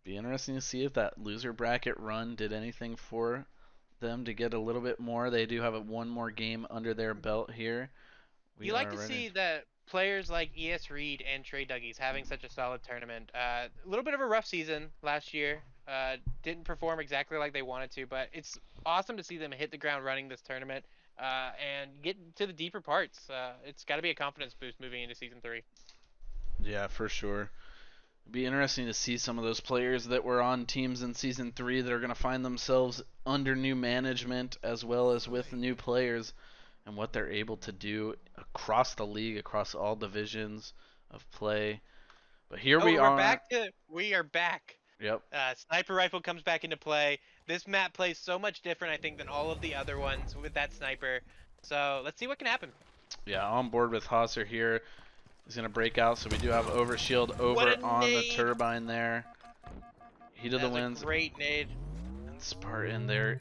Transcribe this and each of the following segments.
Be interesting to see if that loser bracket run did anything for them to get a little bit more. They do have one more game under their belt here. We You like are to ready. see that players like ES Reed and Tdoug having such a solid tournament. A little bit of a rough season last year. Didn't perform exactly like they wanted to, but it's awesome to see them hit the ground running this tournament and get to the deeper parts. It's got to be a confidence boost moving into season 3. Yeah, for sure. It'd be interesting to see some of those players that were on teams in season 3 that are going to find themselves under new management as well as with new players and what they're able to do across the league, across all divisions of play. But here Oh, we are. we are back. Yep. Sniper rifle comes back into play. This map plays so much different, I think, than all of the other ones with that sniper. So let's see what can happen. Yeah, on board with Hosser here. He's going to break out, so we do have overshield What over a on the nade! turbine there. Heat of the That's a Winds great nade. and Spartan there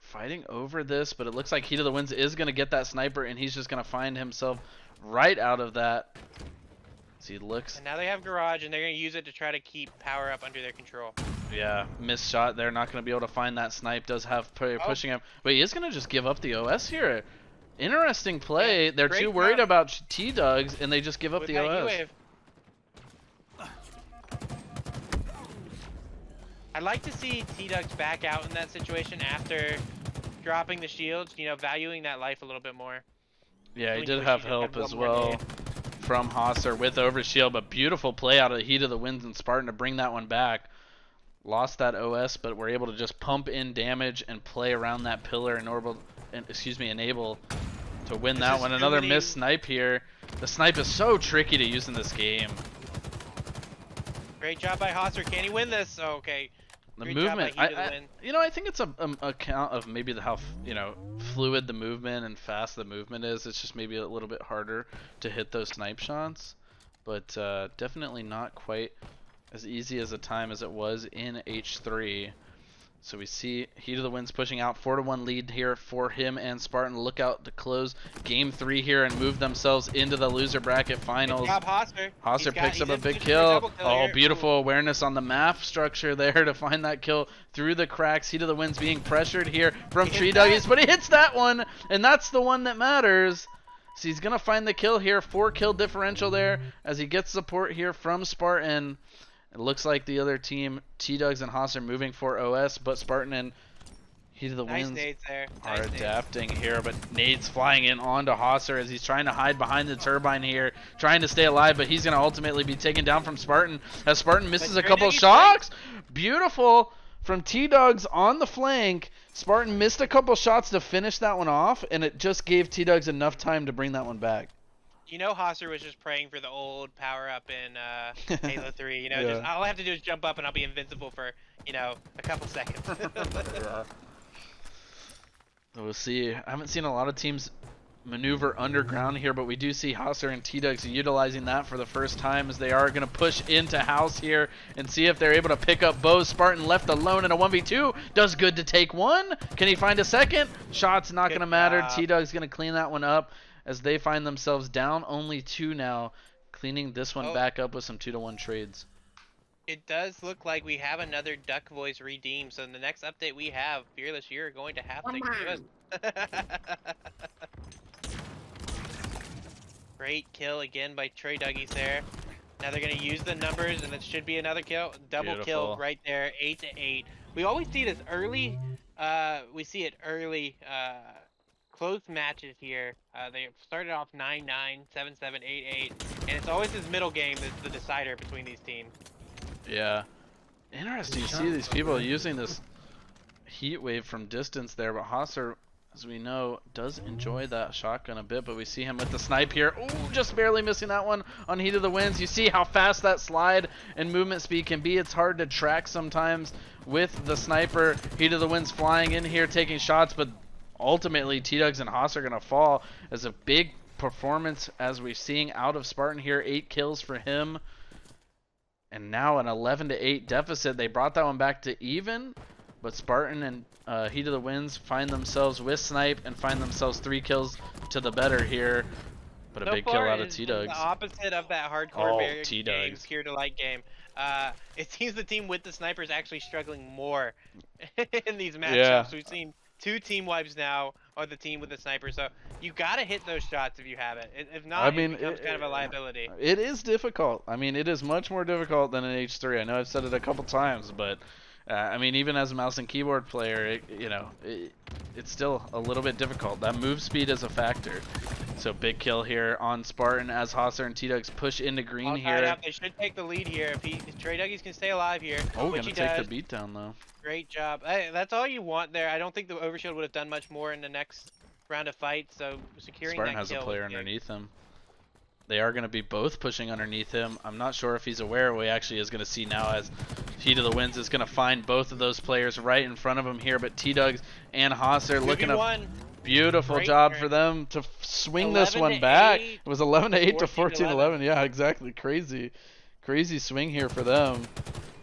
fighting over this, but it looks like Heat of the Winds is going to get that sniper, and he's just going to find himself right out of that. So he looks, And now they have garage, and they're going to use it to try to keep power up under their control. yeah, missed shot there. Not going to be able to find that snipe. Does have player pushing him, but he is going to just give up the OS here. Interesting play. Yeah, They're too worried about Tdougs, and they just give up with the that OS. U-wave. I'd like to see Tdoug's back out in that situation after dropping the shields, you know, valuing that life a little bit more. Yeah, he When did you have wish you help had as one more well nade. from Hosser with overshield, but beautiful play out of the Heat of the Winds and Spartan to bring that one back. Lost that OS, but we're able to just pump in damage and play around that pillar and enable to win that one. Another missed snipe here. The snipe is so tricky to use in this game. Great job by Hosser. Can he win this? Oh, okay. The Great movement, job by Heat of the Wind. I think it's a account of maybe how fluid the movement and fast the movement is. It's just maybe a little bit harder to hit those snipe shots, but definitely not quite as easy as a time as it was in H3. So we see Heat of the Winds pushing out 4-1 lead here for him and Spartan. Look out to close game 3 here and move themselves into the loser bracket finals. Good job, Hosser. Hosser picks up a big kill. Oh, beautiful awareness on the map structure there to find that kill through the cracks. Heat of the Winds being pressured here from Tdoug, but he hits that one, and that's the one that matters. So he's going to find the kill here. 4-kill differential there as he gets support here from Spartan. It looks like the other team, Tdoug and Haas, are moving for OS, but Spartan and Heat of the Winds are adapting here. But nades flying in onto Hosser as he's trying to hide behind the turbine here, trying to stay alive, but he's going to ultimately be taken down from Spartan as Spartan misses a couple shots. Beautiful from Tdoug on the flank. Spartan missed a couple shots to finish that one off, and it just gave Tdoug enough time to bring that one back. You know, Hosser was just praying for the old power up in Halo 3. You know, Yeah. just all I have to do is jump up and I'll be invincible for, you know, a couple seconds. Yeah. We'll see. I haven't seen a lot of teams maneuver underground here, but we do see Hosser and Tdoug utilizing that for the first time as they are going to push into house here and see if they're able to pick up Bo. Spartan left alone in a 1v2. Does good to take one. Can he find a second? Shot's not going to matter. Tdoug's going to clean that one up as they find themselves down only 2 now, cleaning this one back up with some 2-1 trades. It does look like we have another Duck voice redeemed, so in the next update we have, Fearless, you're going to have to give us. Great kill again by Tdoug there. Now they're going to use the numbers, and it should be another kill. Double kill right there, 8-8. We always see this early, close matches here. They started off 9-9, 7-7, 8-8, and it's always this middle game that's the decider between these teams. Yeah. Interesting to see these people using this heat wave from distance there, but Hosser, as we know, does enjoy that shotgun a bit, but we see him with the snipe here. Oh, just barely missing that one on Heat of the Winds. You see how fast that slide and movement speed can be. It's hard to track sometimes with the sniper. Heat of the Winds flying in here, taking shots, but ultimately Tdoug and Haas are going to fall as a big performance as we're seeing out of Spartan here. 8 kills for him. And now an 11-8 deficit. They brought that one back to even, but Spartan and Heat of the Winds find themselves with snipe and find themselves 3 kills to the better here. But a big kill out of Tdoug. The opposite of that hardcore Tdoug here to light game. It seems the team with the sniper is actually struggling more in these matchups. Yeah. We've seen 2 team wipes now on the team with the sniper, so you gotta hit those shots if you have it. If I not, mean, it becomes kind of a liability. it is difficult. I mean, it is much more difficult than an H3. I know I've said it a couple times, but I mean, even as a mouse and keyboard player, it's still a little bit difficult. That move speed is a factor. So big kill here on Spartan as Hosser and Tdoug's push into green All tied here. up. They should take the lead here if Tdoug can stay alive here. Oh, which gonna he take does. the beat down though. Great job. Hey, that's all you want there. I don't think the overshield would have done much more in the next round of fight. So securing Spartan that has a kill player was big. underneath him. They are going to be both pushing underneath him. I'm not sure if he's aware what he actually is going to see now, as Heat of the Winds is going to find both of those players right in front of him here. But Tdoug and Hosser looking a beautiful job for them to swing this one back. It was 11-8 to 14-11. Yeah, exactly. Crazy swing here for them.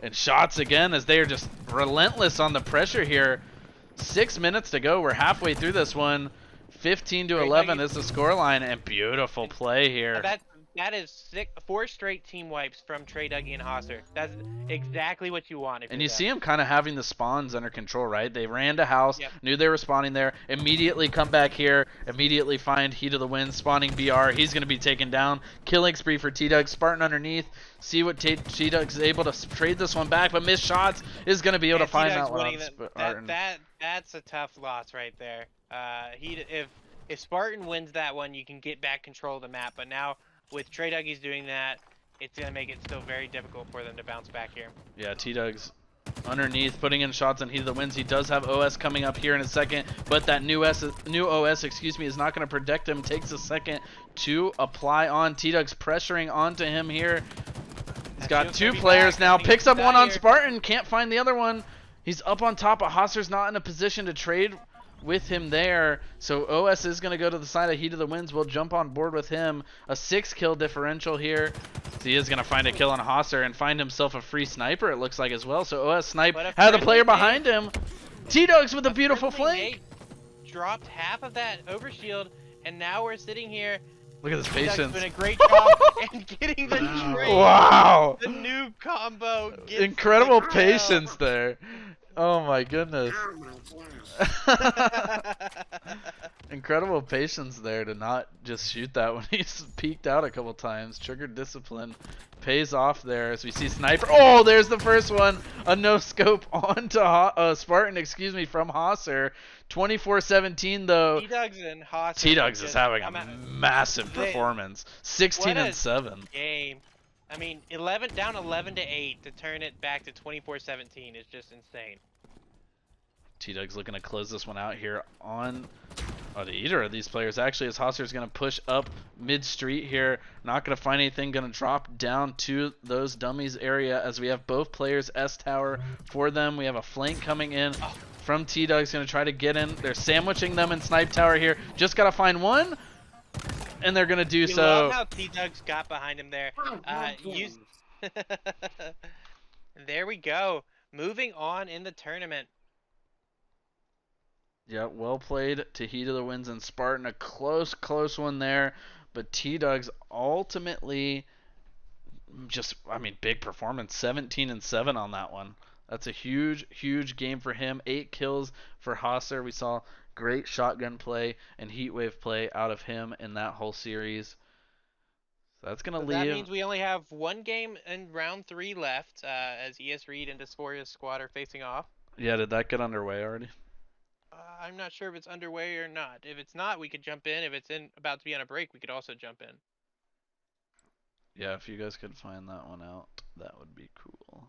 And shots again as they are just relentless on the pressure here. 6 minutes to go. We're halfway through this one. 15-11 is the scoreline, and beautiful play here. That is 4 straight team wipes from Tdoug and Hosser. That's exactly what you want. And you see him kind of having the spawns under control, right? They ran to house, knew they were spawning there, immediately come back here, immediately find Heat of the Wind, spawning BR. He's going to be taken down. Killing spree for Tdoug. Spartan underneath. See what Tdoug's able to trade this one back, but missed shots is going to be able to find that one. That's a tough loss right there. If Spartan wins that one, you can get back control of the map. But now with Tdoug doing that, it's gonna make it still very difficult for them to bounce back here. Yeah, Tdoug's underneath, putting in shots on Heat of the Winds. He does have OS coming up here in a second, but that new OS, is not going to protect him. Takes a second to apply on. Tdoug's pressuring onto him here. He's got 2 players now. Picks up one on Spartan. Can't find the other one. He's up on top, but Hosser's not in a position to trade with him there. So OS is going to go to the side of Heat of the Winds. We'll jump on board with him. A 6-kill differential here. So he is going to find a kill on Hosser and find himself a free sniper, it looks like, as well. So OS snipe had a player behind him. Tdoug's with a beautiful flank. Dropped half of that overshield, and now we're sitting here. Look at this patience. Doing a great job and getting the trade. Wow. The noob combo. Incredible patience there. Oh my goodness. Incredible patience there to not just shoot that when he's peeked out a couple times. Triggered discipline pays off there as we see sniper. Oh, there's the first one. A no scope onto Spartan, from Hosser. 24-17 though. Tdoug is having a massive performance. 16-7. Game. I mean, down 11-8 to turn it back to 24-17 is just insane. Tdoug's looking to close this one out here on either of these players. Actually, as Hosser's going to push up mid-street here. Not going to find anything. Going to drop down to those dummies area as we have both players S-tower for them. We have a flank coming in from Tdoug's going to try to get in. They're sandwiching them in snipe tower here. Just got to find one. And they're going to do so. I love how Tdoug's got behind him there. There we go. Moving on in the tournament. Yeah, well played to Heat of the Winds and Spartan. A close one there. But Tdoug's ultimately big performance. 17-7 on that one. That's a huge game for him. 8 kills for Hosser. We saw great shotgun play and heatwave play out of him in that whole series. So that's going to leave. That means we only have 1 game in round 3 left as ES Reed and Dysphoria's squad are facing off. Yeah, did that get underway already? I'm not sure if it's underway or not. If it's not, we could jump in. If it's about to be on a break, we could also jump in. Yeah, if you guys could find that one out, that would be cool.